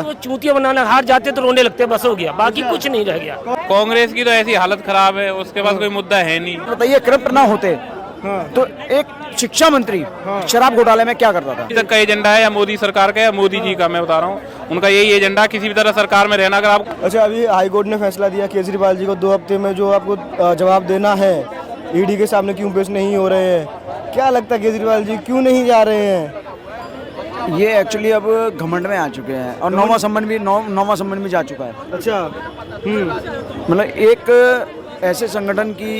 तो चूतिया बनाना, हार जाते तो रोने लगते, बस हो गया, बाकी कुछ नहीं रह गया। कांग्रेस की तो ऐसी हालत खराब है, उसके पास कोई मुद्दा है नहीं। बताइए, करप्ट ना होते तो एक शिक्षा मंत्री शराब घोटाले में क्या करता था? अभी तक का एजेंडा है या मोदी सरकार का या मोदी जी का, मैं बता रहा हूँ, उनका यही एजेंडा, किसी भी तरह सरकार में रहना। अगर आप अच्छा, अभी हाई कोर्ट ने फैसला दिया केजरीवाल जी को 2 हफ्ते में जो आपको जवाब देना है, ईडी के सामने क्यों पेश नहीं हो रहे हैं? क्या लगता है केजरीवाल जी क्यों नहीं जा रहे हैं? ये एक्चुअली अब घमंड में आ चुके हैं और नौवां सम्मन भी जा चुका है। अच्छा, मतलब एक ऐसे संगठन की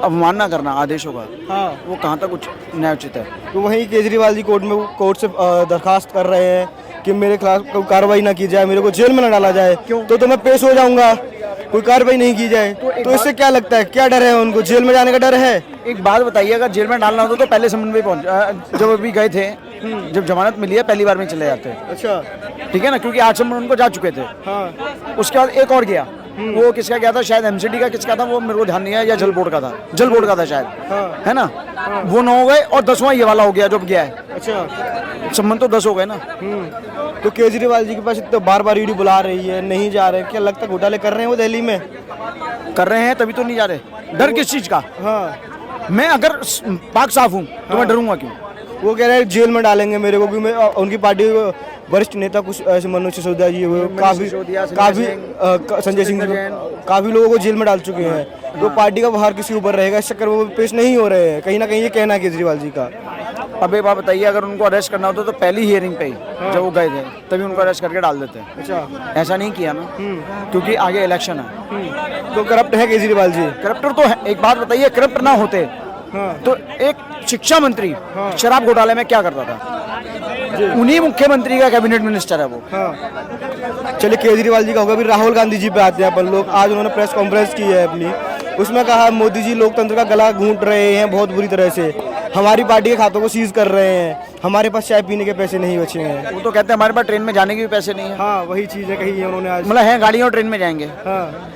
अवमानना करना आदेशों का, हाँ, वो कहाँ तक कुछ न्यायोचित है? तो वहीं केजरीवाल जी कोर्ट से दरखास्त कर रहे हैं कि मेरे खिलाफ कोई कार्रवाई ना की जाए, मेरे को जेल में ना डाला जाए। क्यों? तो मैं पेश हो जाऊंगा, कोई कार्रवाई नहीं की जाए। तो इससे क्या लगता है, क्या डर है उनको? जेल में जाने का डर है? एक बात बताइए, अगर जेल में डालना होता तो पहले सम्मन में पहुंच, जब अभी गए थे, जब जमानत मिली है पहली बार में चले जाते। अच्छा, ठीक है ना, क्योंकि 8 सम्मन उनको जा चुके थे। हाँ, उसके बाद एक और गया, वो किसका गया था, शायद एमसीडी का किसका था, वो मेरे को ध्यान नहीं है, या जल बोर्ड का था, जल बोर्ड का था शायद, है ना। वो 9 हो गए और 10वां ये वाला हो गया जो अब गया है। अच्छा, सम्मन तो 10 हो गए ना। तो केजरीवाल जी के पास तो बार बार ईडी बुला रही है, नहीं जा रहे, क्या लगता है घोटाले कर रहे हैं वो दिल्ली में? कर रहे हैं तभी तो नहीं जा रहे। डर किस चीज का? हाँ, मैं अगर पाक साफ हूँ तो मैं डरूंगा क्यों? वो कह रहे हैं जेल में डालेंगे मेरे को, क्योंकि उनकी पार्टी वरिष्ठ नेता कुछ ऐसे मनोज सिसोदिया जी हुए, काफी संजय सिंह, काफी लोगों को जेल में डाल चुके हैं। तो पार्टी का बाहर किसी ऊपर रहेगा, इस चक्कर में वो पेश नहीं हो रहे हैं। कहीं ना कहीं ये कहना है केजरीवाल जी का। अब एक बात बताइए, अगर उनको अरेस्ट करना होता तो पहली हियरिंग पे ही जब वो गए थे तभी उनको अरेस्ट करके डाल देते। अच्छा, ऐसा नहीं किया ना, क्योंकि आगे इलेक्शन है। तो करप्ट है केजरीवाल जी? करप्टर तो है। एक बात बताइए, करप्ट ना होते तो एक शिक्षा मंत्री शराब घोटाले में क्या करता था? उन्हीं मुख्यमंत्री का कैबिनेट मिनिस्टर है वो। चलिए, केजरीवाल जी का होगा। भी राहुल गांधी जी पे आते हैं अपन लोग। आज उन्होंने प्रेस कॉन्फ्रेंस की है अपनी, उसमें कहा मोदी जी लोकतंत्र का गला घूंट रहे हैं बहुत बुरी तरह से, हमारी पार्टी के खातों को सीज कर रहे हैं, हमारे पास चाय पीने के पैसे नहीं बचे हैं। वो तो कहते हैं हमारे पास ट्रेन में जाने के भी पैसे नहीं है। हाँ, वही चीज़ें कही है उन्होंने आज। मतलब है गाड़ियों और ट्रेन में जाएंगे। हाँ,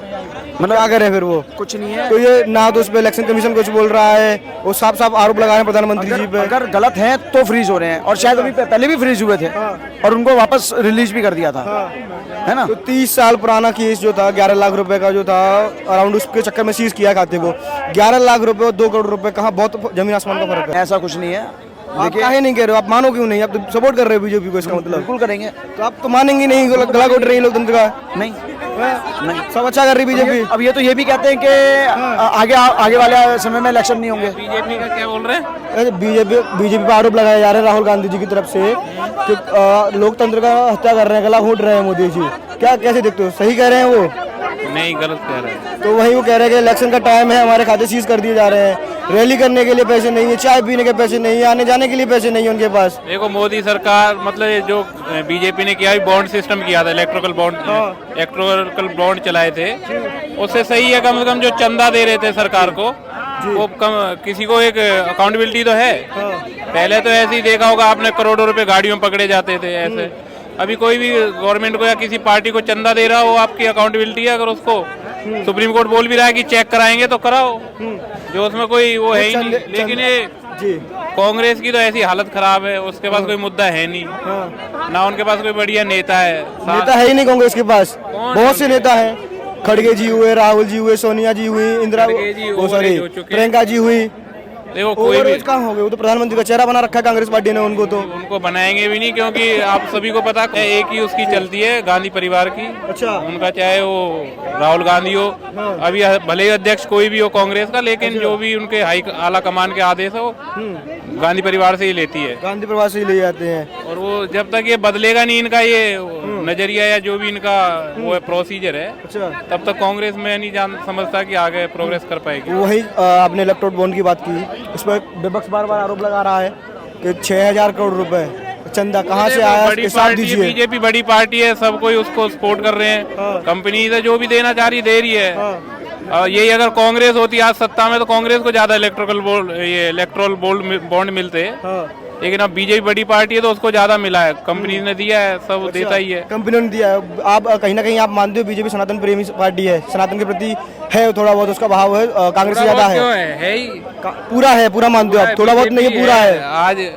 मतलब क्या करे फिर वो? कुछ नहीं है। तो ये ना तो उस पे इलेक्शन कमीशन कुछ बोल रहा है, वो साफ साफ आरोप लगा रहे हैं प्रधानमंत्री जी पे। अगर गलत है तो फ्रीज हो रहे हैं, और शायद अभी पहले भी फ्रीज हुए थे और उनको वापस रिलीज भी कर दिया था, है ना। तो 30 साल पुराना केस जो था, 11 लाख रुपए का जो था अराउंड, उसके चक्कर में सीज किया खाते को। 11 लाख रुपए और 2 करोड़ रुपए, कहाँ बहुत जमीन आसमान का फर्क है। ऐसा कुछ नहीं है। आप काहे नहीं कह रहे हो? आप मानो क्यों नहीं? आप तो सपोर्ट कर रहे हो बीजेपी को, इसका मतलब? बिल्कुल करेंगे। तो आप तो मानेंगे नहीं, गला घोट रही है लोकतंत्र का। नहीं, नहीं, सब अच्छा कर रही बीजेपी। अब ये तो ये भी कहते हैं कि आगे वाले समय में इलेक्शन नहीं होंगे। बीजेपी का क्या बोल रहे हैं? बीजेपी पे आरोप लगाए जा रहे हैं राहुल गांधी जी की तरफ से कि लोकतंत्र का हत्या कर रहे हैं, गला घोट रहे हैं मोदी जी। क्या, कैसे देखते हो? सही कह रहे हैं वो? नहीं, गलत कह रहे हैं। तो वही वो कह रहे हैं कि इलेक्शन का टाइम है, हमारे खाते सीज कर दिए जा रहे हैं, रैली करने के लिए पैसे नहीं है, चाय पीने के पैसे नहीं है, आने जाने के लिए पैसे नहीं है उनके पास। देखो, मोदी सरकार, मतलब ये जो बीजेपी ने किया, बॉन्ड सिस्टम किया था, इलेक्ट्रिकल बॉन्ड चलाए थे, उससे सही है। कम से कम जो चंदा दे रहे थे सरकार को, वो किसी को एक अकाउंटेबिलिटी तो है। पहले तो ऐसे ही देखा होगा आपने, करोड़ों रुपए गाड़ियों में पकड़े जाते थे ऐसे। अभी कोई भी गवर्नमेंट को या किसी पार्टी को चंदा दे रहा हो, आपकी अकाउंटेबिलिटी है। अगर उसको सुप्रीम कोर्ट बोल भी रहा है कि चेक कराएंगे तो कराओ, जो उसमें कोई वो है ही नहीं। लेकिन ये कांग्रेस की तो ऐसी हालत खराब है, उसके पास कोई मुद्दा है नहीं, ना उनके पास कोई बढ़िया नेता है। नेता है ही नहीं कांग्रेस के पास। बहुत से नेता हैं, खड़गे जी हुए, राहुल जी हुए, सोनिया जी हुई, इंदिरा, प्रियंका जी हुई। देखो, कोई भी कहाँ हो गए? वो तो प्रधानमंत्री का चेहरा बना रखा है कांग्रेस पार्टी ने उनको। तो उनको बनाएंगे भी नहीं, क्योंकि आप सभी को पता है एक ही उसकी चलती है, गांधी परिवार की। अच्छा, उनका चाहे वो राहुल गांधी हो, अभी भले ही अध्यक्ष कोई भी हो कांग्रेस का, लेकिन जो भी उनके आला कमान के आदेश है वो गांधी परिवार से ही लेती है। गांधी परिवार से ही ले जाते हैं। और वो जब तक ये बदलेगा नहीं इनका ये नजरिया या जो भी इनका वो है प्रोसीजर है, अच्छा, तब तक कांग्रेस में नहीं समझता कि आगे प्रोग्रेस कर पाएगी। वही आपने इलेक्ट्रोल बॉन्ड की बात की, उस पर विपक्ष बार बार आरोप लगा रहा है कि 6000 करोड़ रुपए चंदा कहाँ से आया? बड़ी पार्टी है बीजेपी, बड़ी पार्टी है, सब कोई उसको सपोर्ट कर रहे हैं। कंपनी से जो भी देना चाह रही दे रही है। यही अगर कांग्रेस होती आज सत्ता में तो कांग्रेस को ज्यादा इलेक्ट्रोल बॉन्ड मिलते। लेकिन अब बीजेपी बड़ी पार्टी है तो उसको ज्यादा मिला है, कंपनी ने दिया है, सब अच्छा, देता ही है। कंपनी ने दिया है। आप कहीं ना कहीं आप मानते हो बीजेपी सनातन प्रेमी पार्टी है, सनातन के प्रति है थोड़ा बहुत उसका भाव है, कांग्रेस से ज्यादा है ही। पूरा मानते हो आप? थोड़ा बहुत नहीं, पूरा है।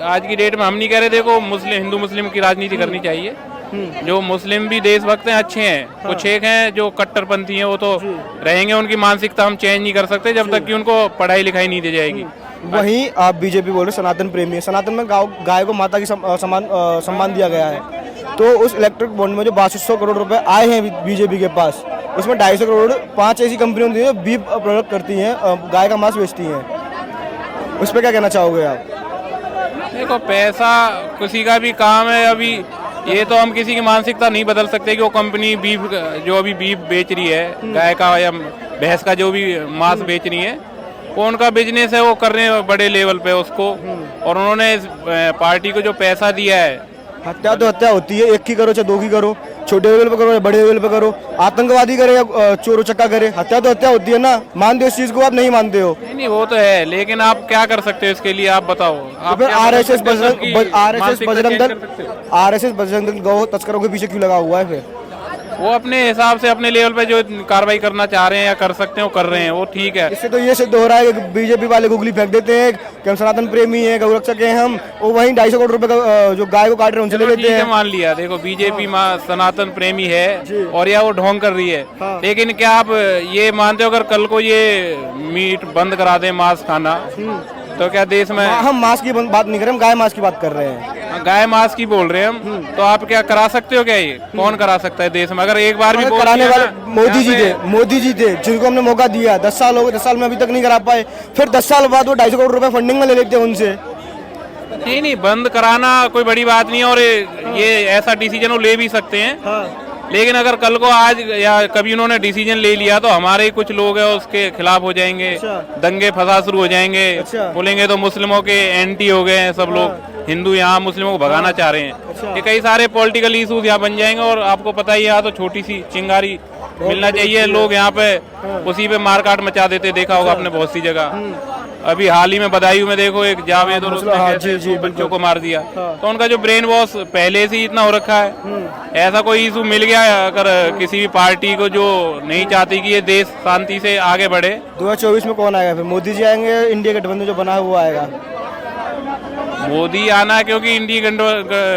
आज की डेट में हम नहीं कह रहे, देखो हिंदू मुस्लिम की राजनीति करनी चाहिए, जो मुस्लिम भी देशभक्त हैं अच्छे हैं, कुछ एक हैं जो कट्टरपंथी हैं, वो तो रहेंगे, उनकी मानसिकता हम चेंज नहीं कर सकते जब तक कि उनको पढ़ाई लिखाई नहीं दी जाएगी। वहीं आप बीजेपी बोल रहे सनातन प्रेमी है, सनातन में गाय को माता की सम्मान दिया गया है, तो उस इलेक्ट्रिक बॉन्ड में जो 2200 करोड़ रुपए आए हैं बीजेपी के पास, उसमें 250 करोड़ 5 ऐसी कंपनियों दी है जो बीफ प्रोडक्ट करती हैं, गाय का मांस बेचती हैं, उस पर क्या कहना चाहोगे आप? देखो, पैसा किसी का भी काम है, अभी ये तो हम किसी की मानसिकता नहीं बदल सकते कि वो कंपनी बीफ जो अभी बीफ बेच रही है, गाय का या भैंस का जो भी मांस बेच रही है, वो उनका बिजनेस है, वो कर रहे हैं बड़े लेवल पे उसको, और उन्होंने इस पार्टी को जो पैसा दिया है। हत्या तो हत्या होती है, एक की करो चाहे दो की करो, छोटे लेवल पे करो या बड़े लेवल पे करो, आतंकवादी करे या चोर चक्का करे, हत्या तो हत्या होती है ना। मानते हो इस चीज को? आप नहीं मानते हो? नहीं, वो तो है, लेकिन आप क्या कर सकते हो इसके लिए, आप बताओ। तो फिर आरएसएस बजरंग दल गौ तस्करों के पीछे क्यों लगा हुआ है? फिर वो अपने हिसाब से अपने लेवल पे जो कार्रवाई करना चाह रहे हैं या कर सकते हैं वो कर रहे हैं, वो ठीक है। इससे तो ये सिद्ध हो रहा है कि बीजेपी वाले गुगली फेंक देते हैं कि हम सनातन प्रेमी हैं, गौरक्षक हैं हम, वो वहीं 250 करोड़ रुपए का जो गाय को काट रहे हैं उनसे ले लेते हैं। मान लिया, देखो बीजेपी सनातन प्रेमी है और या वो ढोंग कर रही है, लेकिन क्या आप ये मानते हो अगर कल को ये मीट बंद करा दे, मांस खाना, तो क्या देश में? हम मांस की बात नहीं कर रहे, हम गाय मांस की बात कर रहे हैं। गाय मांस की बोल रहे हैं हम, तो आप क्या करा सकते हो? क्या ये कौन करा सकता है देश में? अगर एक बार भी कराने वाले मोदी जी थे जिनको हमने मौका दिया, 10 साल हो गए, 10 साल में अभी तक नहीं करा पाए, फिर 10 साल बाद वो 250 करोड़ रुपए फंडिंग में ले लेते हैं उनसे। नहीं, बंद कराना कोई बड़ी बात नहीं है, और ये ऐसा डिसीजन वो ले भी सकते हैं, लेकिन अगर कल को आज या कभी उन्होंने डिसीजन ले लिया तो हमारे ही कुछ लोग हैं उसके खिलाफ हो जाएंगे, दंगे फसाद शुरू हो जाएंगे, बोलेंगे तो मुस्लिमों के एंटी हो गए हैं सब लोग, हिंदू यहाँ मुस्लिमों को भगाना चाह रहे हैं, ये कई सारे पॉलिटिकल इशूज यहाँ बन जाएंगे। और आपको पता ही है, यहाँ तो छोटी सी चिंगारी मिलना चाहिए, लोग यहाँ पे उसी पे मारकाट मचा देते, देखा होगा आपने बहुत सी जगह। अभी हाल ही में बदायूं में देखो, एक जावेद और उसने बच्चों को मार दिया, तो उनका जो ब्रेन वॉश पहले से ही इतना हो रखा है। ऐसा कोई इशू मिल गया अगर किसी भी पार्टी को जो नहीं चाहती कि ये देश शांति से आगे बढ़े। 2024 में कौन आएगा? फिर मोदी जी आएंगे, इंडिया गठबंधन जो बना हुआ आएगा? मोदी आना, क्योंकि इंडिया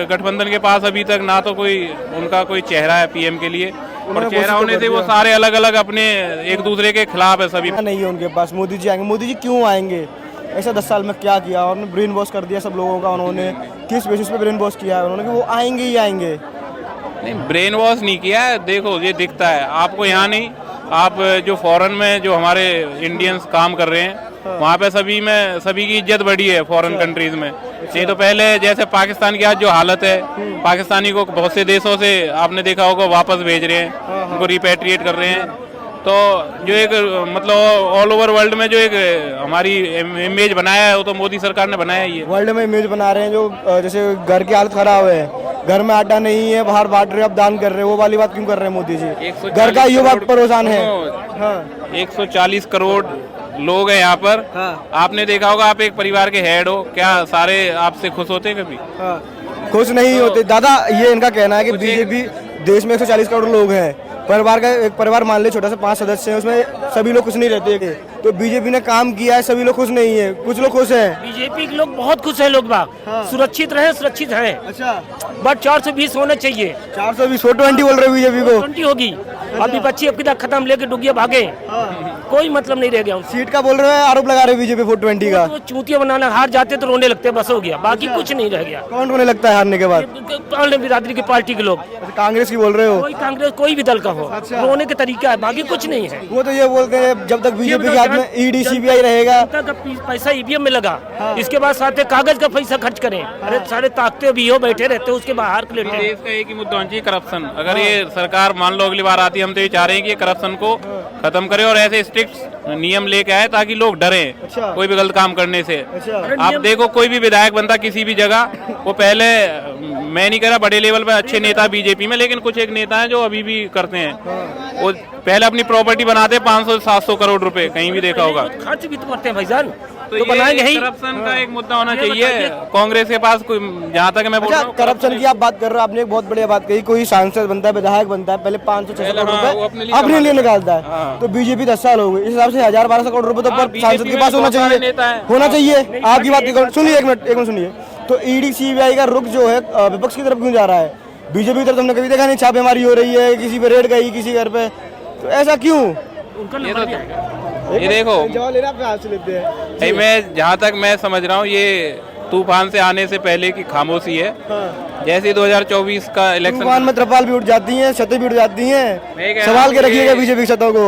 गठबंधन के पास अभी तक ना तो कोई उनका कोई चेहरा है पीएम के लिए, और चेहरा होने से वो सारे अलग अलग अपने एक दूसरे के खिलाफ है सभी। नहीं है उनके पास। मोदी जी आएंगे। मोदी जी क्यों आएंगे? ऐसा 10 साल में क्या किया? उन्होंने ब्रेन वॉश कर दिया सब लोगों का। उन्होंने किस बेसिस पे ब्रेन वॉश किया है उन्होंने कि वो आएंगे ही आएंगे? नहीं, ब्रेन वॉश नहीं किया है। देखो, ये दिखता है आपको, यहाँ नहीं, आप जो फॉरेन में जो हमारे इंडियंस काम कर रहे हैं वहाँ पे सभी की इज्जत बढ़ी है फॉरेन कंट्रीज में। नहीं तो पहले जैसे पाकिस्तान की आज जो हालत है, पाकिस्तानी को बहुत से देशों से आपने देखा होगा वापस भेज रहे हैं, उनको रिपैट्रिएट कर रहे हैं। तो जो एक मतलब ऑल ओवर वर्ल्ड में जो एक हमारी इमेज बनाया है वो तो मोदी सरकार ने बनाया ही है। वर्ल्ड में इमेज बना रहे हैं जो जैसे घर की हालत खराब है, घर में आटा नहीं है, बाहर बांट रहे, अब दान कर रहे हैं, वो वाली बात क्यों कर रहे हैं मोदी जी? घर का युवा परेशान है। 140 करोड़ लोग हैं यहाँ पर। आपने देखा होगा, आप एक परिवार के हेड हो, क्या सारे आपसे खुश होते हैं कभी? खुश नहीं होते दादा। ये इनका कहना है कि बीजेपी देश में 140 करोड़ लोग हैं, परिवार का एक परिवार मान ले छोटा सा 5 सदस्य हैं, उसमें सभी लोग खुश नहीं रहते। तो बीजेपी ने काम किया है, सभी लोग खुश नहीं है, कुछ लोग खुश हैं। बीजेपी के लोग बहुत खुश हैं, लोग बाग सुरक्षित रहे, सुरक्षित हैं। अच्छा, बट 420 होना चाहिए। 420 420 बोल रहे हो बीजेपी को? 20 होगी। अभी बच्ची अब तक खत्म लेके डुगिया भागे, कोई मतलब नहीं रह गया। सीट का बोल रहे हो, आरोप लगा रहे हो बीजेपी 420 का? तो चूतिया बनाना, हार जाते तो रोने लगते, बस हो गया, बाकी कुछ नहीं रह गया। कौन रोने लगता है हारने के बाद? बिरादरी की पार्टी के लोग। कांग्रेस की बोल रहे हो? कोई कांग्रेस कोई भी दल का हो, रोने का तरीका है, बाकी कुछ नहीं है। वो तो ये बोलते हैं जब तक बीजेपी के हाथ में ईडी सीबीआई रहेगा, पैसा ईवीएम में लगा, इसके बाद साथ कागज का पैसा खर्च करें। अरे सारे ताकते भी हो, बैठे रहते, उसके बाहर के लेते। देश का एक ही मुद्दा होना चाहिए, करप्शन। अगर ये सरकार मान लो अगली बार आती है, हम तो ये चाह रहे हैं कि करप्शन को खत्म करे और ऐसे स्ट्रिक्ट नियम लेके आए ताकि लोग डरें कोई भी गलत काम करने से। आप देखो, कोई भी विधायक बनता किसी भी जगह, वो पहले, मैं नहीं कह रहा बड़े लेवल पे अच्छे नेता बीजेपी में, लेकिन कुछ एक नेता हैं जो अभी भी करते हैं, वो पहले अपनी प्रॉपर्टी बनाते 500-700 करोड़ रुपए, कहीं भी देखा होगा। खर्च भी तो करते हैं भाईजान, तो बनाएंगे ही। करप्शन का एक मुद्दा होना चाहिए कांग्रेस के पास। कोई, जहाँ तक मैं बोल रहा हूँ, करप्शन की आप बात कर रहे हो, आपने एक बहुत बढ़िया बात कही। कोई सांसद बनता है, विधायक बनता है, पहले 500-600 करोड़ रुपए अपने लिए निकालता है। तो बीजेपी 10 साल हो गए, इस हिसाब से 1000-1200 करोड़ रुपए तो सांसद के पास होना चाहिए। आपकी बात सुनिए, एक मिनट सुनिए। तो ईडी सीबीआई का रुख जो है विपक्ष की तरफ क्यों जा रहा है? बीजेपी की तरफ हमने कभी देखा नहीं छापेमारी हो रही है, किसी पे रेड गई किसी घर पे, तो ऐसा क्यों? ये तो ये देखो जवाब लेना पे हाथ से लेते हैं। भाई, मैं जहाँ तक मैं समझ रहा हूँ ये तूफान से आने से पहले की खामोशी है। जैसे 2024 का इलेक्शन तूफान में त्रिपाल भी उठ जाती हैं, छतें भी उठ जाती मैं हैं, कह सवाल रहा के हूँ रखिएगा ये- बीजेपी की छतों को।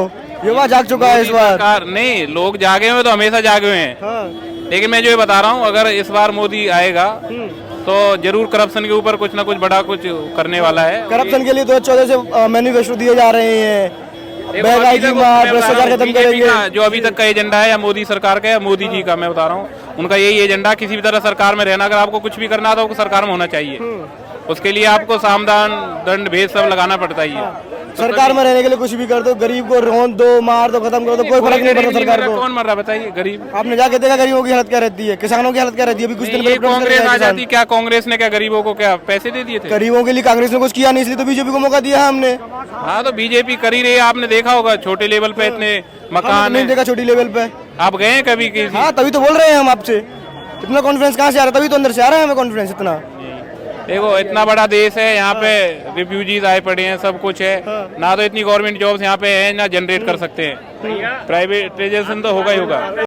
युवा जाग चुका है इस मोदी बार। सरकार नहीं, लोग जागे हुए तो हमेशा जागे हुए हैं। हाँ। लेकिन मैं जो ये बता रहा हूँ, अगर इस बार मोदी आएगा तो जरूर करप्शन के ऊपर कुछ ना कुछ बड़ा कुछ करने वाला है। करप्शन के लिए 2014 से मैनिफेस्टो दिए जा रहे हैं, देखो, महंगाई अभी की तक मार, मैं बता रहा भ्रष्टाचार हूँ, खत्म BJP करेंगे। का जो अभी तक का एजेंडा है, या मोदी सरकार का या मोदी जी का मैं बता रहा हूँ, उनका यही एजेंडा, किसी भी तरह सरकार में रहना, अगर आपको कुछ भी करना था तो सरकार में होना चाहिए। उसके लिए आपको सामदान दंड भेद सब लगाना पड़ता ही है। सरकार में रहने के लिए कुछ भी कर दो, गरीब को रौंद दो, मार दो, खत्म कर दो, कोई फर्क नहीं पड़ता सरकार को। कौन मर रहा बताइए? गरीब। आपने जाके देखा गरीबों की हालत क्या रहती है, किसानों की हालत क्या रहती है? अभी कुछ दिन ये पहले protest कांग्रेस कर आ रहे थे जाती, क्या कांग्रेस ने क्या गरीबों को क्या पैसे दे दिए थे? गरीबों के लिए कांग्रेस ने कुछ किया नहीं, इसलिए तो बीजेपी को मौका दिया है हमने। हाँ, तो बीजेपी कर ही रही है। आपने देखा होगा छोटे लेवल पे इतने मकान नहीं है। देखा छोटी लेवल पे। आप गए हैं कभी किसी? हाँ, तभी तो बोल रहे हैं हम आपसे। इतना कॉन्फिडेंस कहाँ से आ रहा है? तभी तो अंदर से आ रहा है हमें कॉन्फिडेंस इतना। देखो, इतना बड़ा देश है, यहाँ पे रिफ्यूजीज आए पड़े हैं, सब कुछ है। ना तो इतनी गवर्नमेंट जॉब्स यहाँ पे है, ना जनरेट कर सकते हैं। प्राइवेटाइजेशन तो होगा ही होगा।